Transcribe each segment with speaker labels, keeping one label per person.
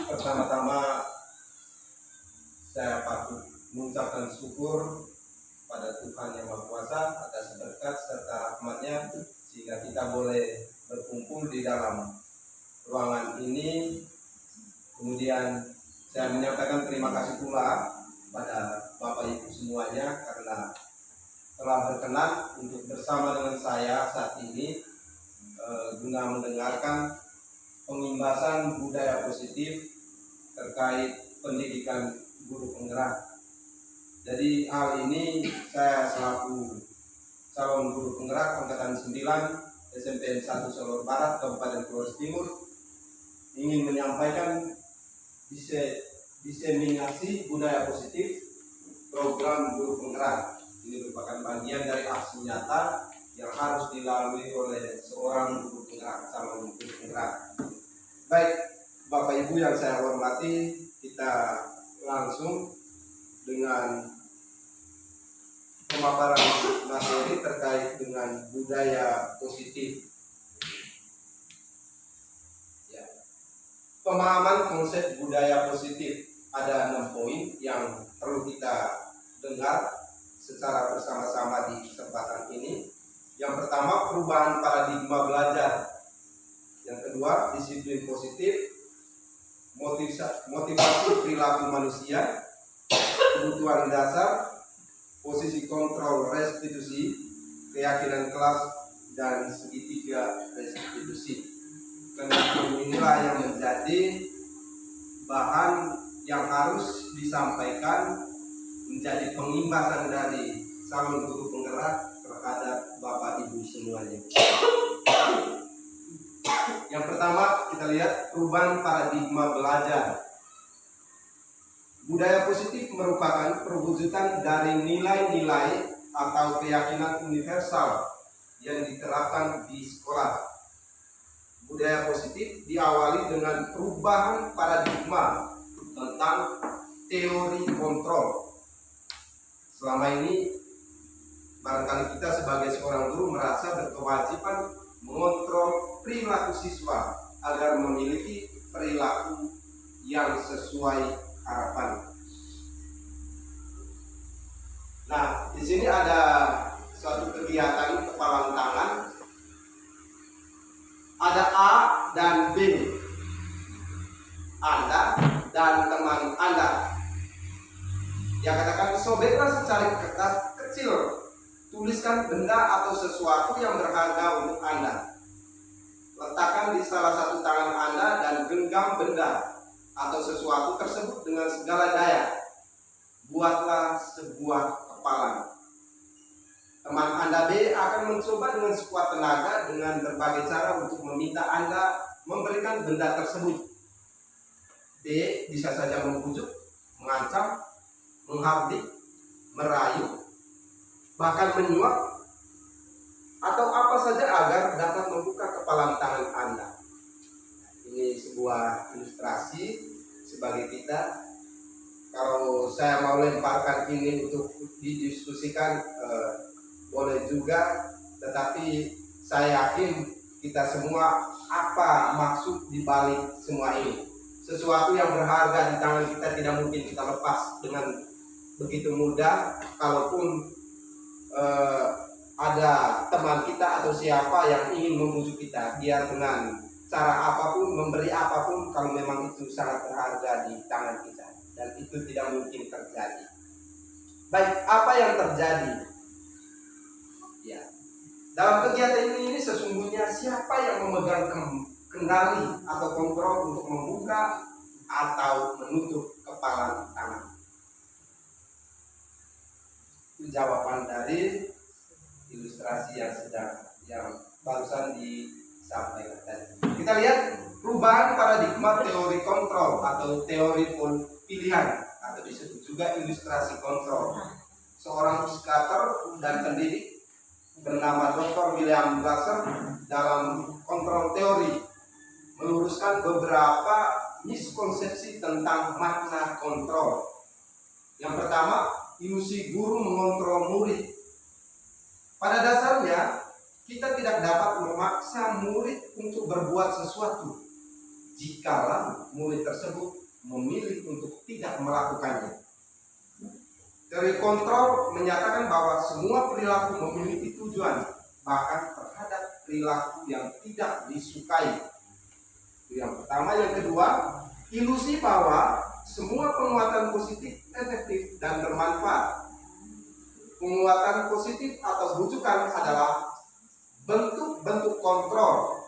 Speaker 1: Pertama-tama saya patut mengucapkan syukur pada Tuhan Yang Maha Kuasa atas berkat serta rahmat-Nya sehingga kita boleh berkumpul di dalam ruangan ini. Kemudian saya menyampaikan terima kasih pula pada Bapak Ibu semuanya karena telah berkenan untuk bersama dengan saya saat ini guna mendengarkan pengimbasan budaya positif terkait pendidikan guru penggerak. Jadi hal ini saya selaku calon guru penggerak angkatan 9 SMPN 1 Solo Barat Kabupaten Flores Timur ingin menyampaikan diseminasi budaya positif program guru penggerak. Ini merupakan bagian dari aksi nyata yang harus dilalui oleh seorang guru penggerak, calon guru penggerak. Baik, Bapak Ibu yang saya hormati, kita langsung dengan pemaparan materi terkait dengan budaya positif. Ya. Pemahaman konsep budaya positif ada 6 poin yang perlu kita dengar secara bersama-sama di kesempatan ini. Yang pertama, perubahan paradigma belajar. Yang kedua, disiplin positif, motivasi perilaku manusia, kebutuhan dasar, posisi kontrol restitusi, keyakinan kelas, dan segitiga restitusi. Karena inilah yang menjadi bahan yang harus disampaikan menjadi pengimbasan dari calon guru penggerak terhadap Bapak Ibu semuanya. Yang pertama kita lihat perubahan paradigma belajar. Budaya positif merupakan perwujudan dari nilai-nilai atau keyakinan universal yang diterapkan di sekolah. Budaya positif diawali dengan perubahan paradigma tentang teori kontrol. Selama ini barangkali kita sebagai seorang guru merasa berkewajiban mengontrol perilaku siswa agar memiliki perilaku yang sesuai harapan. Nah, di sini ada suatu kegiatan kepalan tangan. Ada A dan B. Anda dan teman Anda. Yang katakan sobeklah secari kertas kecil. Tuliskan benda atau sesuatu yang berharga untuk Anda. Letakkan di salah satu tangan Anda dan genggam benda atau sesuatu tersebut dengan segala daya. Buatlah sebuah kepalan. Teman Anda B akan mencoba dengan sekuat tenaga dengan berbagai cara untuk meminta Anda memberikan benda tersebut. B bisa saja membujuk, mengancam, menghardik, merayu, bahkan menyuap, atau apa saja agar dapat membuka kepalan tangan Anda. Ini sebuah ilustrasi sebagai kita. Kalau saya mau lemparkan ini untuk didiskusikan boleh juga, tetapi saya yakin kita semua apa maksud dibalik semua ini. Sesuatu yang berharga di tangan kita tidak mungkin kita lepas dengan begitu mudah. Kalaupun ada teman kita atau siapa yang ingin membujuk kita, biar dengan cara apapun, memberi apapun, kalau memang itu sangat berharga di tangan kita, dan itu tidak mungkin terjadi. Baik, apa yang terjadi? Ya, dalam kegiatan ini sesungguhnya siapa yang memegang kendali atau kontrol untuk membuka atau menutup kepalan tangan? Itu jawaban dari ilustrasi yang barusan disampaikan tadi. Kita lihat perubahan paradigma teori kontrol atau teori pilihan atau disebut juga ilustrasi kontrol. Seorang psikiater dan pendidik bernama Dr. William Glasser dalam kontrol teori meluruskan beberapa miskonsepsi tentang makna kontrol. Yang pertama, ilusi guru mengontrol murid. Pada dasarnya, kita tidak dapat memaksa murid untuk berbuat sesuatu. jikalau murid tersebut memilih untuk tidak melakukannya. Teori kontrol menyatakan bahwa semua perilaku memiliki tujuan, bahkan terhadap perilaku yang tidak disukai. Itu yang pertama. Yang kedua, ilusi bahwa semua penguatan positif efektif dan bermanfaat. Penguatan positif atau bujukan adalah bentuk-bentuk kontrol.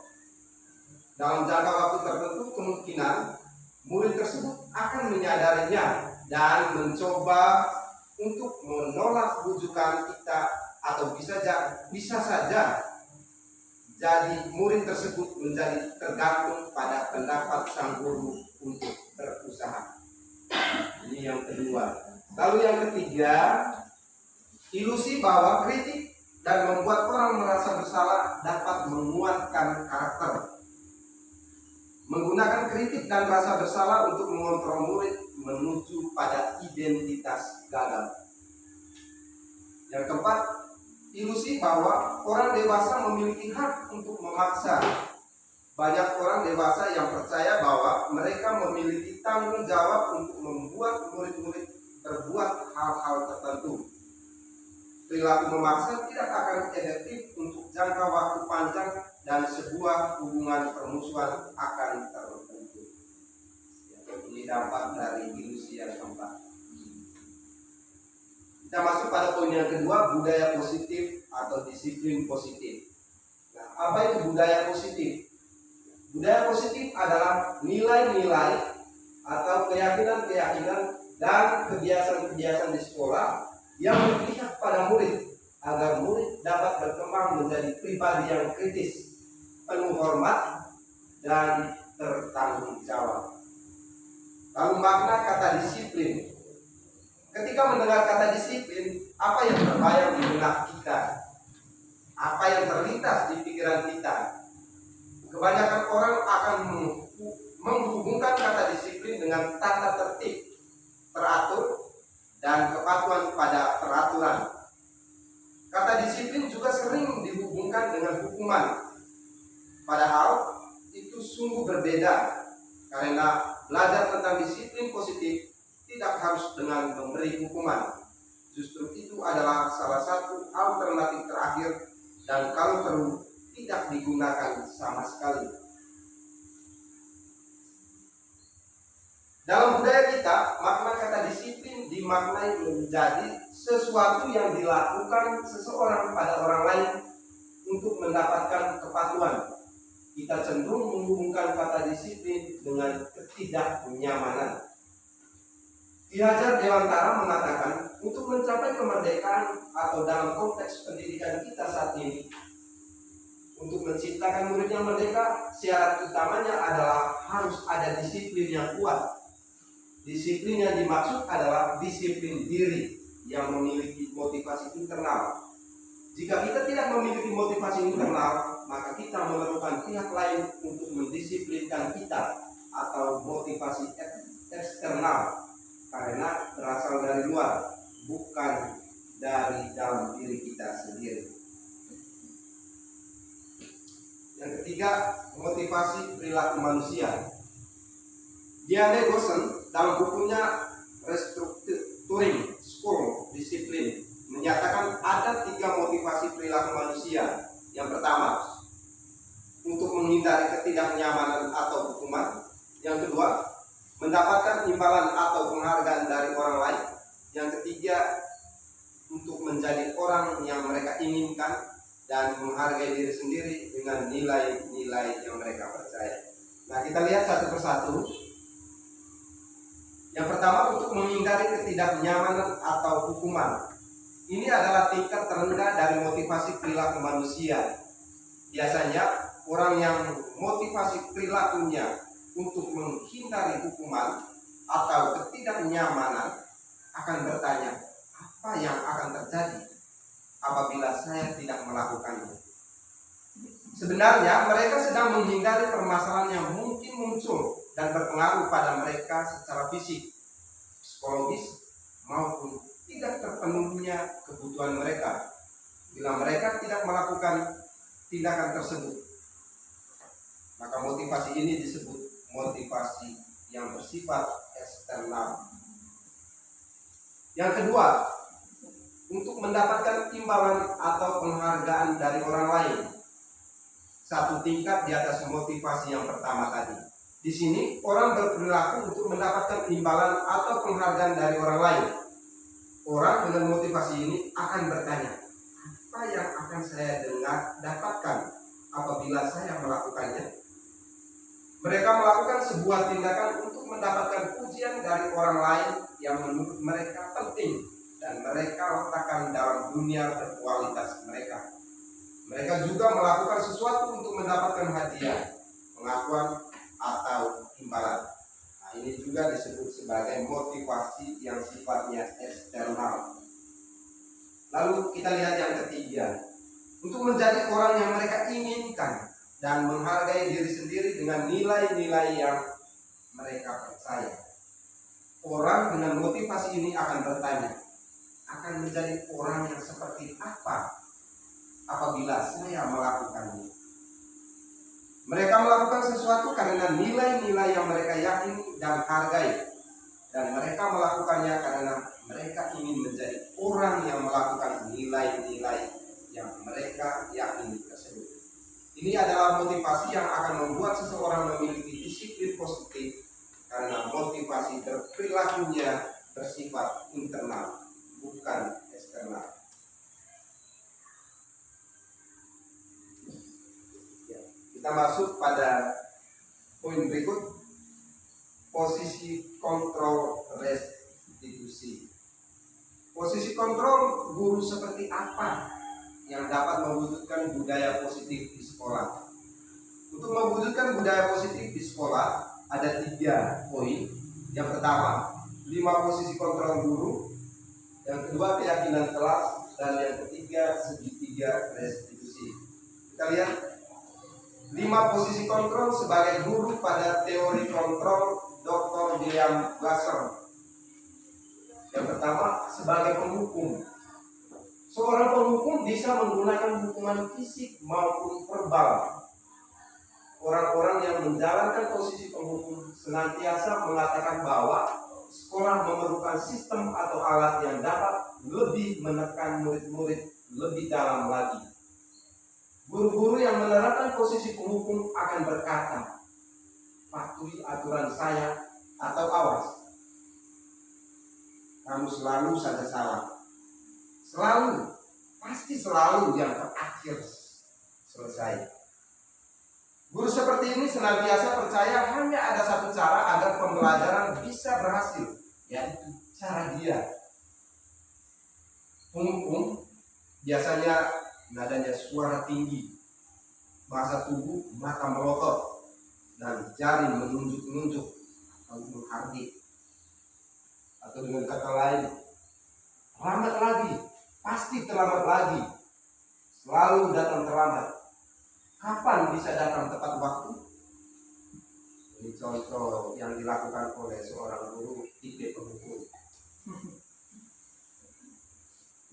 Speaker 1: Dalam jangka waktu tertentu kemungkinan murid tersebut akan menyadarinya dan mencoba untuk menolak bujukan kita, atau bisa saja jadi murid tersebut menjadi tergantung pada pendapat sang guru untuk berusaha. Ini yang kedua. Lalu yang ketiga, ilusi bahwa kritik dan membuat orang merasa bersalah dapat menguatkan karakter. Menggunakan kritik dan rasa bersalah untuk mengontrol murid menuju pada identitas gagal. Yang keempat, ilusi bahwa orang dewasa memiliki hak untuk memaksa. Banyak orang dewasa yang percaya bahwa mereka memiliki tanggung jawab untuk membuat murid-murid berbuat hal-hal tertentu. Perilaku memaksa tidak akan efektif untuk jangka waktu panjang dan sebuah hubungan permusuhan akan terbentuk. Ini dampak dari ilusi yang keempat. Kita masuk pada poin yang kedua, budaya positif atau disiplin positif. Nah, apa itu budaya positif? Budaya positif adalah nilai-nilai atau keyakinan-keyakinan dan kebiasaan-kebiasaan di sekolah yang berpihak pada murid agar murid dapat berkembang menjadi pribadi yang kritis, penuh hormat, dan bertanggung jawab. Lalu makna kata disiplin. Ketika mendengar kata disiplin, apa yang terbayang di benak kita? Apa yang terlintas di pikiran kita? Kebanyakan orang akan menghubungkan kata disiplin dengan tata tertib, teratur, dan kepatuhan pada peraturan. Kata disiplin juga sering dihubungkan dengan hukuman. Padahal itu sungguh berbeda, karena belajar tentang disiplin positif tidak harus dengan memberi hukuman. Justru itu adalah salah satu alternatif terakhir, dan kalau perlu tidak digunakan sama sekali. Dalam budaya kita, makna kata disiplin dimaknai menjadi sesuatu yang dilakukan seseorang pada orang lain untuk mendapatkan kepatuhan. Kita cenderung menghubungkan kata disiplin dengan ketidaknyamanan. Ki Hajar Dewantara mengatakan, untuk mencapai kemerdekaan atau dalam konteks pendidikan kita saat ini, untuk menciptakan murid yang merdeka, syarat utamanya adalah harus ada disiplin yang kuat. Disiplin yang dimaksud adalah disiplin diri yang memiliki motivasi internal. Jika kita tidak memiliki motivasi internal, maka kita memerlukan pihak lain untuk mendisiplinkan kita, atau motivasi eksternal, karena berasal dari luar, bukan dari dalam diri kita sendiri. Yang ketiga, motivasi perilaku manusia. Diane Gossen dalam bukunya Restructuring School Discipline menyatakan ada 3 motivasi perilaku manusia. Yang pertama, untuk menghindari ketidaknyamanan atau hukuman. Yang kedua, mendapatkan imbalan atau penghargaan dari orang lain. Yang ketiga, untuk menjadi orang yang mereka inginkan dan menghargai diri sendiri dengan nilai-nilai yang mereka percaya. Nah, kita lihat satu persatu. Yang pertama, untuk menghindari ketidaknyamanan atau hukuman. Ini adalah tingkat terendah dari motivasi perilaku manusia. Biasanya orang yang motivasi perilakunya untuk menghindari hukuman atau ketidaknyamanan akan bertanya, apa yang akan terjadi apabila saya tidak melakukannya? Sebenarnya mereka sedang menghindari permasalahan yang mungkin muncul dan berpengaruh pada mereka secara fisik, psikologis, maupun tidak terpenuhnya kebutuhan mereka bila mereka tidak melakukan tindakan tersebut. Maka motivasi ini disebut motivasi yang bersifat eksternal. Yang kedua, untuk mendapatkan imbalan atau penghargaan dari orang lain. Satu tingkat di atas motivasi yang pertama tadi. Di sini orang berperilaku untuk mendapatkan imbalan atau penghargaan dari orang lain. Orang dengan motivasi ini akan bertanya, apa yang akan saya dapatkan apabila saya melakukannya? Mereka melakukan sebuah tindakan untuk mendapatkan pujian dari orang lain yang menurut mereka penting dan mereka letakkan dalam dunia berkualitas mereka. Mereka juga melakukan sesuatu untuk mendapatkan hadiah, pengakuan, atau imbalan. Nah, ini juga disebut sebagai motivasi yang sifatnya eksternal. Lalu kita lihat yang ketiga, untuk menjadi orang yang mereka inginkan dan menghargai diri sendiri dengan nilai-nilai yang mereka percaya. Orang dengan motivasi ini akan bertanya, akan menjadi orang yang seperti apa apabila saya melakukannya? Mereka melakukan sesuatu karena nilai-nilai yang mereka yakini dan hargai, dan mereka melakukannya karena mereka ingin menjadi orang yang melakukan nilai-nilai yang mereka yakini tersebut. Ini adalah motivasi yang akan membuat seseorang memiliki disiplin positif karena motivasi berperilakunya bersifat internal, bukan eksternal. Kita masuk pada poin berikut, posisi kontrol restitusi. Posisi kontrol guru seperti apa yang dapat mewujudkan budaya positif di sekolah? Untuk mewujudkan budaya positif di sekolah ada 3 poin. Yang pertama, 5 posisi kontrol guru. Yang kedua, keyakinan kelas. Dan yang ketiga, segitiga restitusi. Kita lihat 5 posisi kontrol sebagai guru pada teori kontrol Dr. William Glasser. Yang pertama, sebagai penghukum. Seorang penghukum bisa menggunakan hukuman fisik maupun verbal. Orang-orang yang menjalankan posisi penghukum senantiasa mengatakan bahwa sekolah memerlukan sistem atau alat yang dapat lebih menekan murid-murid lebih dalam lagi. Guru-guru yang menerapkan posisi penghukum akan berkata, patuhi aturan saya atau awas. Kamu selalu saja salah. Selalu, pasti selalu yang terakhir selesai. Guru seperti ini senantiasa percaya hanya ada satu cara agar pembelajaran bisa berhasil, yaitu cara dia. Penghukum biasanya nadanya suara tinggi, bahasa tubuh mata melotot, dan jari menunjuk-nunjuk atau menghardik. Atau dengan kata lain, lambat lagi, pasti terlambat lagi, selalu datang terlambat. Kapan bisa datang tepat waktu? Ini contoh yang dilakukan oleh seorang guru tipe penghukum.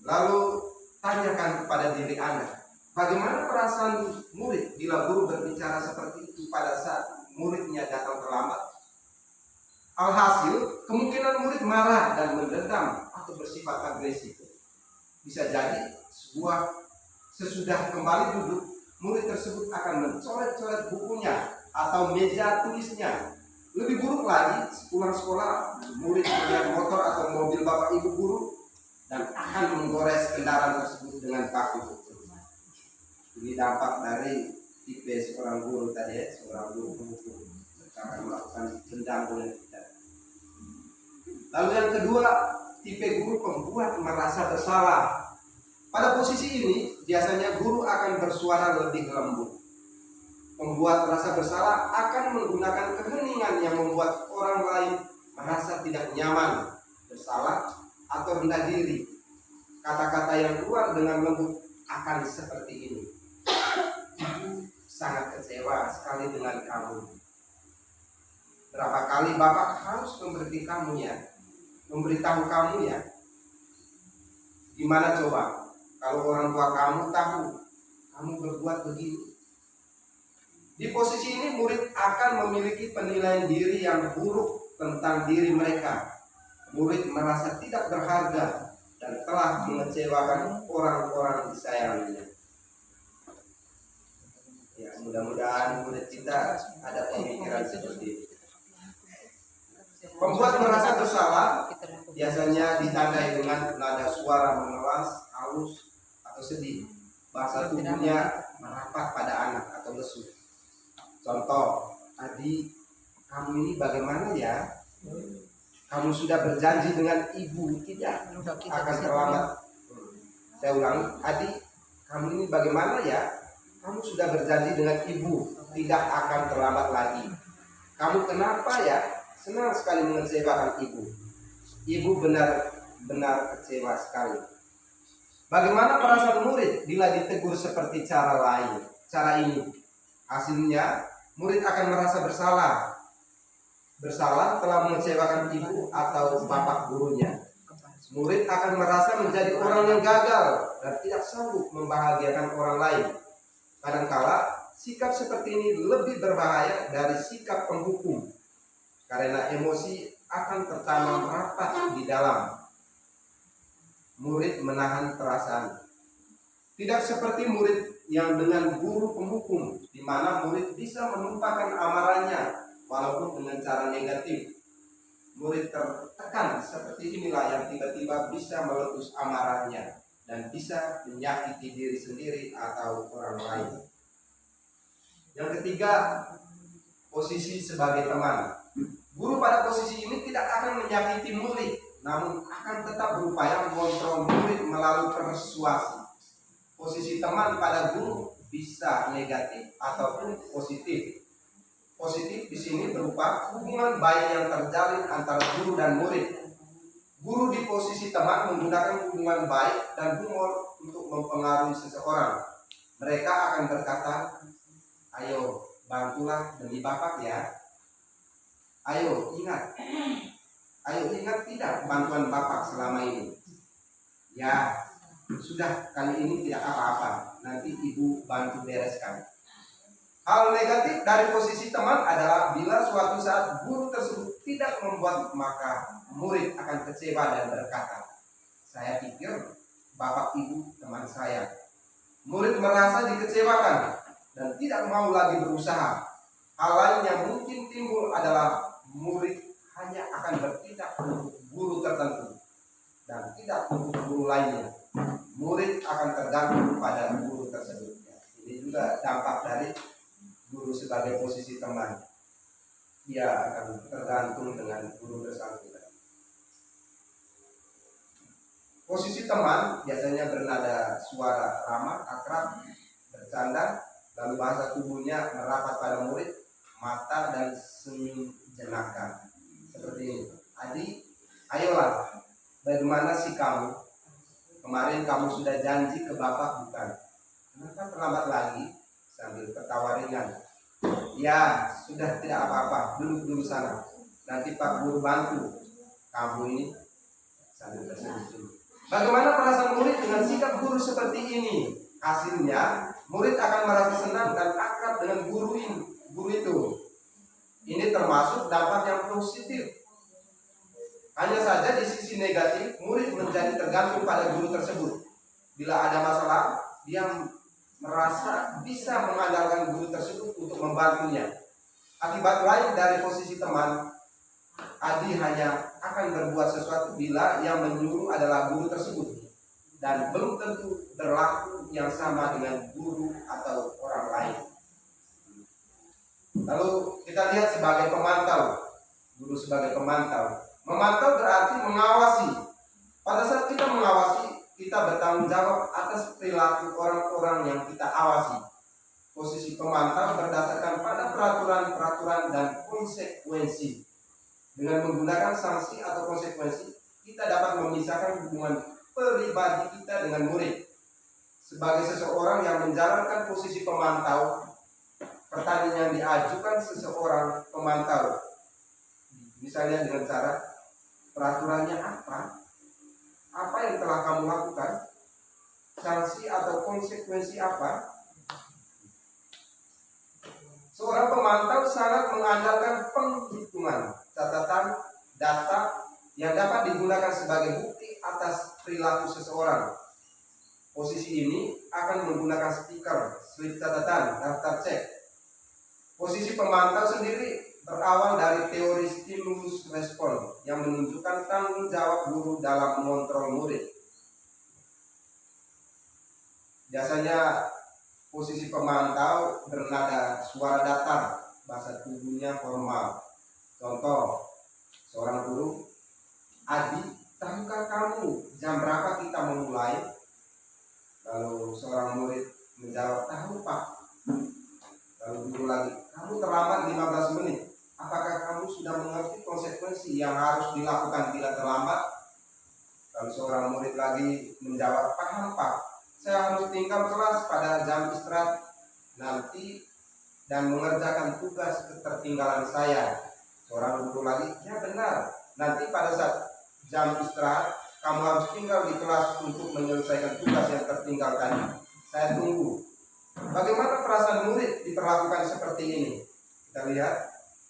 Speaker 1: Lalu tanyakan kepada diri Anda, bagaimana perasaan murid bila guru berbicara seperti itu pada saat muridnya datang terlambat? Alhasil, kemungkinan murid marah dan mendendam atau bersifat agresif. Bisa jadi sesudah kembali duduk, murid tersebut akan mencoret-coret bukunya atau meja tulisnya. Lebih buruk lagi, sepulang sekolah, murid melihat motor atau mobil bapak ibu guru dan akan menggores kendaraan tersebut dengan paku. Ini dampak dari tipe seorang guru tadi, seorang guru penghukum. Mereka akan melakukan dendam dengan kita. Lalu yang kedua, tipe guru pembuat merasa bersalah. Pada posisi ini, biasanya guru akan bersuara lebih lembut. Pembuat merasa bersalah akan menggunakan keheningan yang membuat orang lain merasa tidak nyaman, bersalah, atau rendah diri. Kata-kata yang keluar dengan lembut akan seperti ini. Ibu sangat kecewa sekali dengan kamu. Berapa kali Bapak harus memberitahu kamu ya? Gimana coba kalau orang tua kamu tahu kamu berbuat begini? Di posisi ini murid akan memiliki penilaian diri yang buruk tentang diri mereka. Murid merasa tidak berharga dan telah mengecewakan orang-orang disayanginya. Ya, mudah-mudahan murid kita ada pemikiran seperti ini. Pembuat merasa bersalah biasanya ditandai dengan nada suara mengeras, halus, atau sedih. Bahasa tubuhnya merapat pada anak atau lesu. Contoh, Adi, kamu ini bagaimana ya? Kamu sudah berjanji dengan ibu tidak akan terlambat. Saya ulangi, Adi, kamu ini bagaimana ya? Kamu sudah berjanji dengan ibu tidak akan terlambat lagi. Kamu kenapa ya? Senang sekali mengecewakan ibu. Ibu benar-benar kecewa sekali. Bagaimana perasaan murid bila ditegur seperti cara ini? Hasilnya, murid akan merasa bersalah. Bersalah telah mengecewakan ibu atau bapak gurunya. Murid akan merasa menjadi orang yang gagal dan tidak sanggup membahagiakan orang lain. Kadangkala, sikap seperti ini lebih berbahaya dari sikap penghukum. Karena emosi akan tertanam rapat di dalam. Murid menahan perasaan. Tidak seperti murid yang dengan guru penghukum, di mana murid bisa menumpahkan amarahnya walaupun dengan cara negatif. Murid tertekan seperti inilah yang tiba-tiba bisa meletus amarahnya dan bisa menyakiti diri sendiri atau orang lain. Yang ketiga, posisi sebagai teman. Guru pada posisi ini tidak akan menyakiti murid, namun akan tetap berupaya mengontrol murid melalui persuasi. Posisi teman pada guru bisa negatif ataupun positif. Positif di sini berupa hubungan baik yang terjalin antara guru dan murid. Guru di posisi teman menggunakan hubungan baik dan humor untuk mempengaruhi seseorang. Mereka akan berkata, ayo bantulah demi bapak ya. Ayo ingat tidak bantuan bapak selama ini. Ya, sudah kali ini tidak apa-apa, nanti ibu bantu bereskan. Hal negatif dari posisi teman adalah bila suatu saat guru tersebut tidak membuat, maka murid akan kecewa dan berkata, saya pikir bapak ibu teman saya. Murid merasa dikecewakan dan tidak mau lagi berusaha. Hal lain yang mungkin timbul adalah murid hanya akan bertindak untuk guru tertentu dan tidak untuk guru lainnya. Murid akan tergantung pada guru tersebut. Ini juga dampak dari guru sebagai posisi teman. Dia akan tergantung dengan guru bersangkutan. Posisi teman biasanya bernada suara ramah, akrab, bercanda, lalu bahasa tubuhnya merapat pada murid, mata dan senyum jenaka. Seperti ini. Adi, ayolah, bagaimana sih kamu? Kemarin kamu sudah janji ke bapak bukan? Kenapa terlambat lagi? Sambil ketawa ringan. Ya, sudah tidak apa-apa, duduk dulu sana. Nanti Pak Guru bantu. Kamu ini sambil tersenyum. Bagaimana perasaan murid dengan sikap guru seperti ini? Hasilnya, murid akan merasa senang dan akrab dengan guru itu. Ini termasuk dampak yang positif. Hanya saja di sisi negatif, murid menjadi tergantung pada guru tersebut. Bila ada masalah, dia merasa bisa mengandalkan guru tersebut untuk membantunya. Akibat lain dari posisi teman, Adi hanya akan berbuat sesuatu bila yang menyuruh adalah guru tersebut, dan belum tentu berlaku yang sama dengan guru atau orang lain. Lalu kita lihat sebagai pemantau. Guru sebagai pemantau. Memantau berarti mengawasi. Pada saat kita mengawasi, kita bertanggung jawab atas perilaku orang-orang yang kita awasi. Posisi pemantau berdasarkan pada peraturan-peraturan dan konsekuensi. Dengan menggunakan sanksi atau konsekuensi, kita dapat memisahkan hubungan pribadi kita dengan murid. Sebagai seseorang yang menjalankan posisi pemantau, pertanyaan yang diajukan seseorang pemantau, misalnya dengan cara, peraturannya apa? Apa yang telah kamu lakukan? Sanksi atau konsekuensi apa? Seorang pemantau sangat mengandalkan penghitungan, catatan, data yang dapat digunakan sebagai bukti atas perilaku seseorang. Posisi ini akan menggunakan stiker, slip catatan, daftar cek. Posisi pemantau sendiri berawal dari teori stimulus respon yang menunjukkan tanggung jawab guru dalam mengontrol murid. Biasanya posisi pemantau bernada suara datar, bahasa tubuhnya formal. Contoh, seorang guru, "Adi, tahukah kamu jam berapa kita memulai?" Lalu seorang murid menjawab, "Tahu, Pak." Lalu guru lagi, "Kamu terlambat 15 menit. Apakah kamu sudah mengerti konsekuensi yang harus dilakukan bila terlambat?" Lalu seorang murid lagi menjawab, "Paham, Pak. Saya harus tinggal kelas pada jam istirahat nanti dan mengerjakan tugas ketertinggalan saya." Seorang guru lagi, "Ya benar. Nanti pada saat jam istirahat kamu harus tinggal di kelas untuk menyelesaikan tugas yang tertinggal tadi. Saya tunggu." Bagaimana perasaan murid diperlakukan seperti ini? Kita lihat.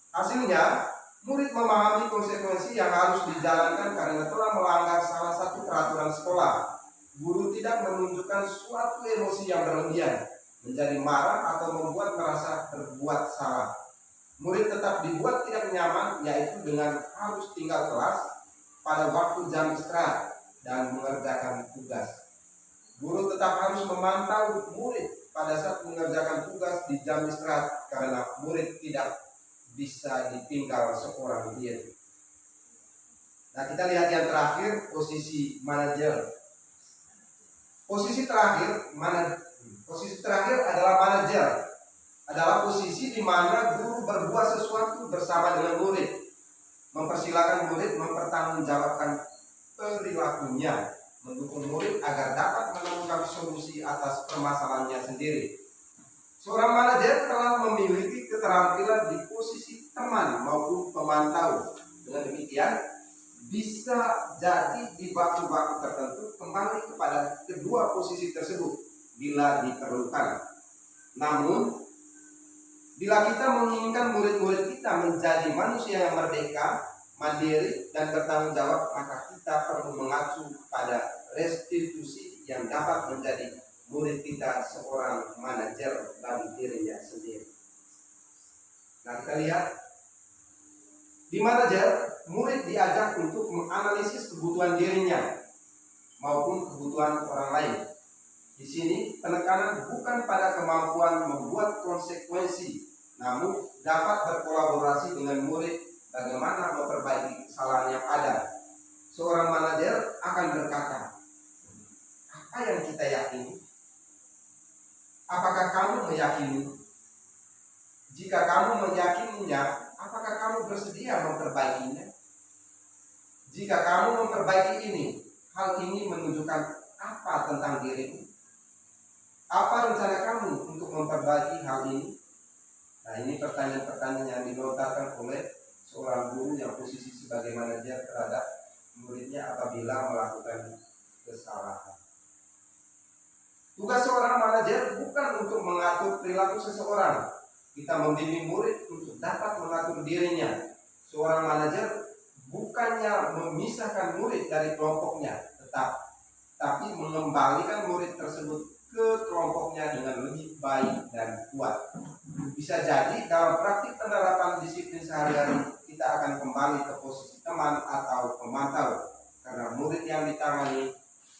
Speaker 1: Hasilnya, murid memahami konsekuensi yang harus dijalankan karena telah melanggar salah satu peraturan sekolah. Guru tidak menunjukkan suatu emosi yang berlebihan, menjadi marah atau membuat merasa berbuat salah. Murid tetap dibuat tidak nyaman, yaitu dengan harus tinggal kelas pada waktu jam istirahat dan mengerjakan tugas. Guru tetap harus memantau murid pada saat mengerjakan tugas di jam istirahat karena murid tidak bisa ditinggal seorang diri. Nah, kita lihat yang terakhir, posisi manajer. Posisi terakhir adalah manajer. Adalah posisi di mana guru berbuat sesuatu bersama dengan murid, mempersilahkan murid mempertanggungjawabkan perilakunya, mendukung murid agar dapat menemukan solusi atas permasalahannya sendiri. Seorang manajer telah memiliki keterampilan di posisi teman maupun pemantau. Dengan demikian, bisa jadi di waktu-waktu tertentu kembali kepada kedua posisi tersebut bila diperlukan. Namun, bila kita menginginkan murid-murid kita menjadi manusia yang merdeka, mandiri, dan bertanggung jawab, maka kita perlu mengacu pada restitusi yang dapat menjadi murid kita seorang manajer bagi dirinya sendiri. Nah, kita lihat di manajer, murid diajak untuk menganalisis kebutuhan dirinya maupun kebutuhan orang lain. Di sini penekanan bukan pada kemampuan membuat konsekuensi, namun dapat berkolaborasi dengan murid bagaimana memperbaiki kesalahan yang ada. Seorang manajer akan berkata, "Apa yang kita yakini? Apakah kamu meyakini? Jika kamu meyakininya, apakah kamu bersedia memperbaikinya? Jika kamu memperbaiki ini, hal ini menunjukkan apa tentang dirimu? Apa rencana kamu untuk memperbaiki hal ini?" Nah, ini pertanyaan-pertanyaan yang dilontarkan oleh seorang guru yang posisi sebagai manajer terhadap muridnya apabila melakukan kesalahan. Tugas seorang manajer bukan untuk mengatur perilaku seseorang. Kita membimbing murid untuk dapat mengatur dirinya. Seorang manajer bukannya memisahkan murid dari kelompoknya, tapi mengembalikan murid tersebut ke kelompoknya dengan lebih baik dan kuat. Bisa jadi dalam praktik penerapan disiplin sehari-hari kita akan kembali ke posisi teman atau pemantau karena murid yang ditangani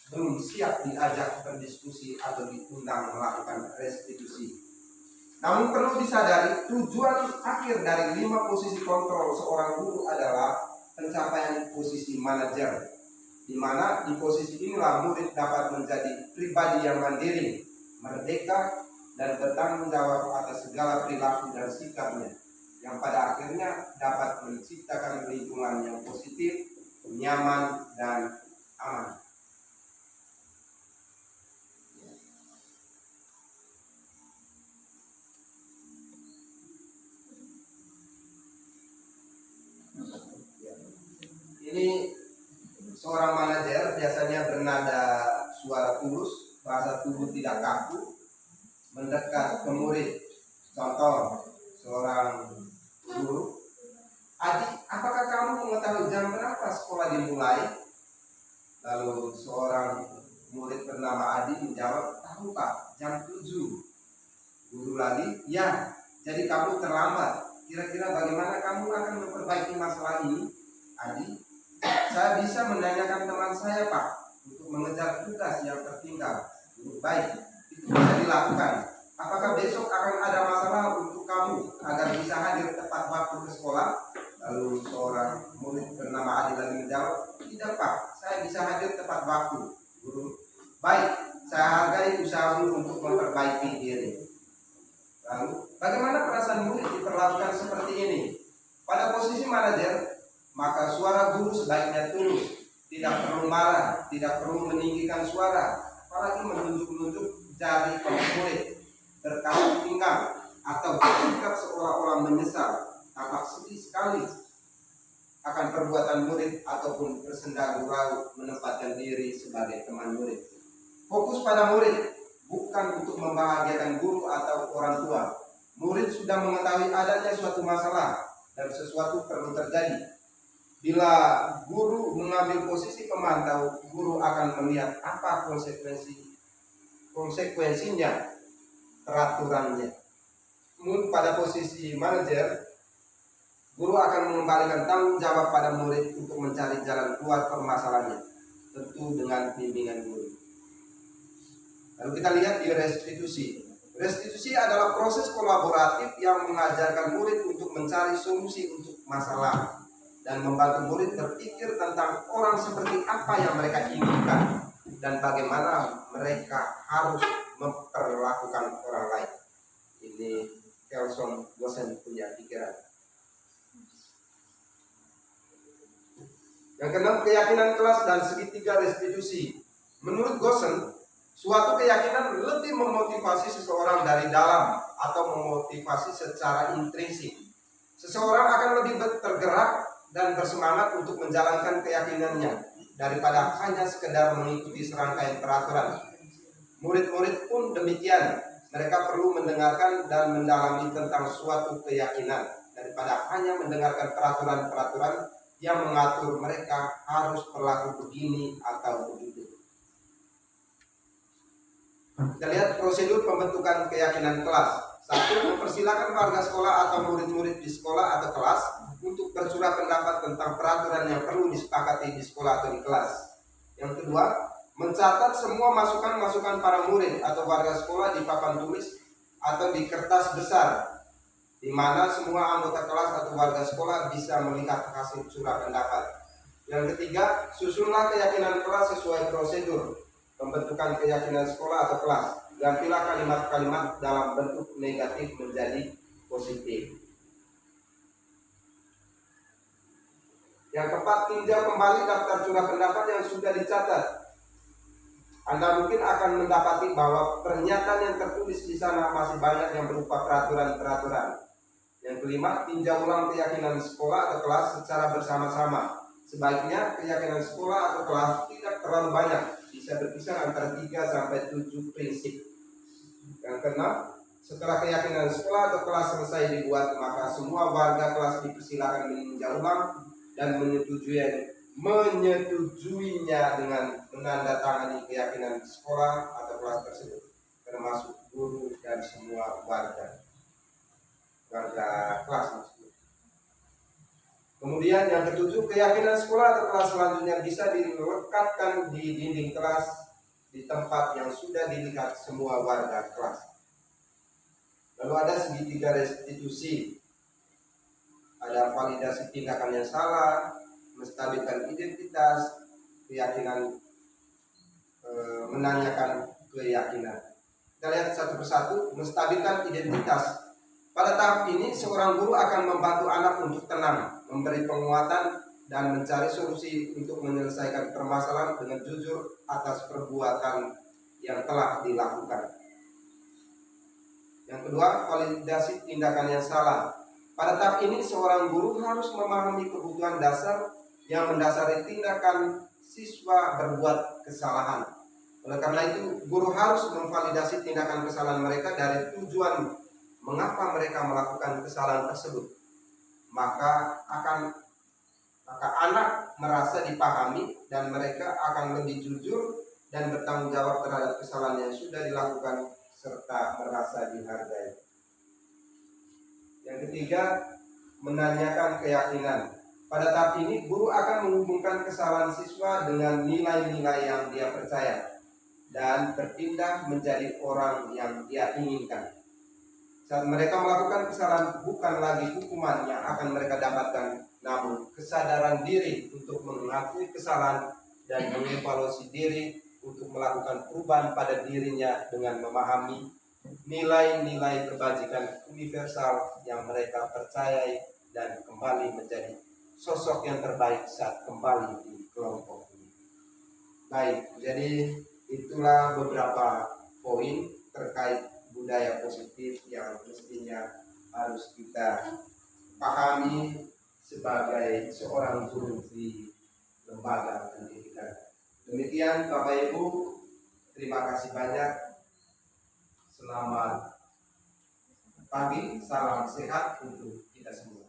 Speaker 1: belum siap diajak berdiskusi atau diundang melakukan restitusi. Namun perlu disadari, tujuan akhir dari 5 posisi kontrol seorang guru adalah pencapaian posisi manajer, di mana di posisi inilah murid dapat menjadi pribadi yang mandiri, merdeka, dan bertanggung jawab atas segala perilaku dan sikapnya, yang pada akhirnya dapat menciptakan lingkungan yang positif, nyaman, dan aman. Ini seorang manajer biasanya bernada suara tulus, bahasa tubuh tidak kaku, mendekat ke murid. Contoh, apakah kamu mengetahui jam berapa sekolah dimulai? Lalu seorang murid bernama Adi menjawab, tahu Pak, jam 7. Guru lagi, ya, jadi kamu terlambat. Kira-kira bagaimana kamu akan memperbaiki masalah ini? Adi, saya bisa menanyakan teman saya Pak, untuk mengejar tugas yang tertinggal. Guru, baik, itu bisa dilakukan. Apakah besok akan ada masalah untuk kamu agar bisa hadir tepat waktu ke sekolah? Lalu seorang murid bernama Adi lagi menjawab, tidak Pak, saya bisa hadir tepat waktu. Guru, baik, saya hargai usahamu untuk memperbaiki diri. Lalu, bagaimana perasaan murid diperlakukan seperti ini? Pada posisi manajer, maka suara guru sebaiknya tulus, tidak perlu marah, tidak perlu meninggikan suara, apalagi menunjuk-nunjuk jari pada murid, berkali pinggang, atau bersikap seolah-olah menyesal, tampak sedih sekali akan perbuatan murid ataupun bersenda gurau menempatkan diri sebagai teman murid. Fokus pada murid, bukan untuk membahagiakan guru atau orang tua. Murid sudah mengetahui adanya suatu masalah dan sesuatu perlu terjadi. Bila guru mengambil posisi pemantau, guru akan melihat apa konsekuensinya, peraturannya. Pada posisi manajer, guru akan mengembalikan tanggung jawab pada murid untuk mencari jalan keluar permasalahannya, tentu dengan bimbingan guru. Lalu kita lihat di restitusi. Restitusi adalah proses kolaboratif yang mengajarkan murid untuk mencari solusi untuk masalah dan membantu murid berpikir tentang orang seperti apa yang mereka inginkan dan bagaimana mereka harus memperlakukan orang lain. Ini Kelson Gosen punya pikiran. Yang keenam, keyakinan kelas dan segitiga restitusi. Menurut Gosen, suatu keyakinan lebih memotivasi seseorang dari dalam atau memotivasi secara intrinsik. Seseorang akan lebih tergerak dan bersemangat untuk menjalankan keyakinannya daripada hanya sekedar mengikuti serangkaian peraturan. Murid-murid pun demikian. Mereka perlu mendengarkan dan mendalami tentang suatu keyakinan daripada hanya mendengarkan peraturan-peraturan yang mengatur mereka harus berlaku begini atau begitu. Kita lihat prosedur pembentukan keyakinan kelas. 1. Mempersilakan warga sekolah atau murid-murid di sekolah atau kelas untuk bersuara pendapat tentang peraturan yang perlu disepakati di sekolah atau di kelas. Yang kedua, mencatat semua masukan-masukan para murid atau warga sekolah di papan tulis atau di kertas besar, di mana semua anggota kelas atau warga sekolah bisa melihat hasil surah pendapat. Yang ketiga, susunlah keyakinan kelas sesuai prosedur pembentukan keyakinan sekolah atau kelas. Gantilah kalimat-kalimat dalam bentuk negatif menjadi positif. Yang keempat, tinjau kembali daftar curah pendapat yang sudah dicatat. Anda mungkin akan mendapati bahwa pernyataan yang tertulis di sana masih banyak yang berupa peraturan-peraturan. Yang kelima, tinjau ulang keyakinan sekolah atau kelas secara bersama-sama. Sebaiknya keyakinan sekolah atau kelas tidak terlalu banyak, bisa berkisar antara 3 sampai 7 prinsip. Yang keenam, setelah keyakinan sekolah atau kelas selesai dibuat, maka semua warga kelas dipersilakan meninjau ulang dan menyetujuinya dengan menandatangani keyakinan sekolah atau kelas tersebut, termasuk guru dan semua warga kelas tersebut. Kemudian yang ketujuh, keyakinan sekolah atau kelas selanjutnya bisa dilekatkan di dinding kelas di tempat yang sudah dilihat semua warga kelas. Lalu ada segitiga restitusi. Ada validasi tindakan yang salah, menstabilkan identitas, keyakinan, menanyakan keyakinan. Kita lihat satu persatu. Menstabilkan identitas. Pada tahap ini seorang guru akan membantu anak untuk tenang, memberi penguatan dan mencari solusi untuk menyelesaikan permasalahan dengan jujur atas perbuatan yang telah dilakukan. Yang kedua, validasi tindakan yang salah. Pada tahap ini seorang guru harus memahami kebutuhan dasar yang mendasari tindakan siswa berbuat kesalahan. Oleh karena itu, guru harus memvalidasi tindakan kesalahan mereka dari tujuan mengapa mereka melakukan kesalahan tersebut. maka anak merasa dipahami dan mereka akan lebih jujur dan bertanggung jawab terhadap kesalahan yang sudah dilakukan serta merasa dihargai. Yang ketiga, menanyakan keyakinan. Pada tahap ini, guru akan menghubungkan kesalahan siswa dengan nilai-nilai yang dia percaya dan berpindah menjadi orang yang dia inginkan. Saat mereka melakukan kesalahan, bukan lagi hukuman yang akan mereka dapatkan, namun kesadaran diri untuk mengakui kesalahan dan mengevaluasi diri untuk melakukan perubahan pada dirinya dengan memahami nilai-nilai kebajikan universal yang mereka percayai dan kembali menjadi sosok yang terbaik saat kembali di kelompok ini. Baik, jadi itulah beberapa poin terkait budaya positif yang mestinya harus kita pahami sebagai seorang guru di lembaga pendidikan. Demikian Bapak Ibu, terima kasih banyak. Selamat pagi, salam sehat untuk kita semua.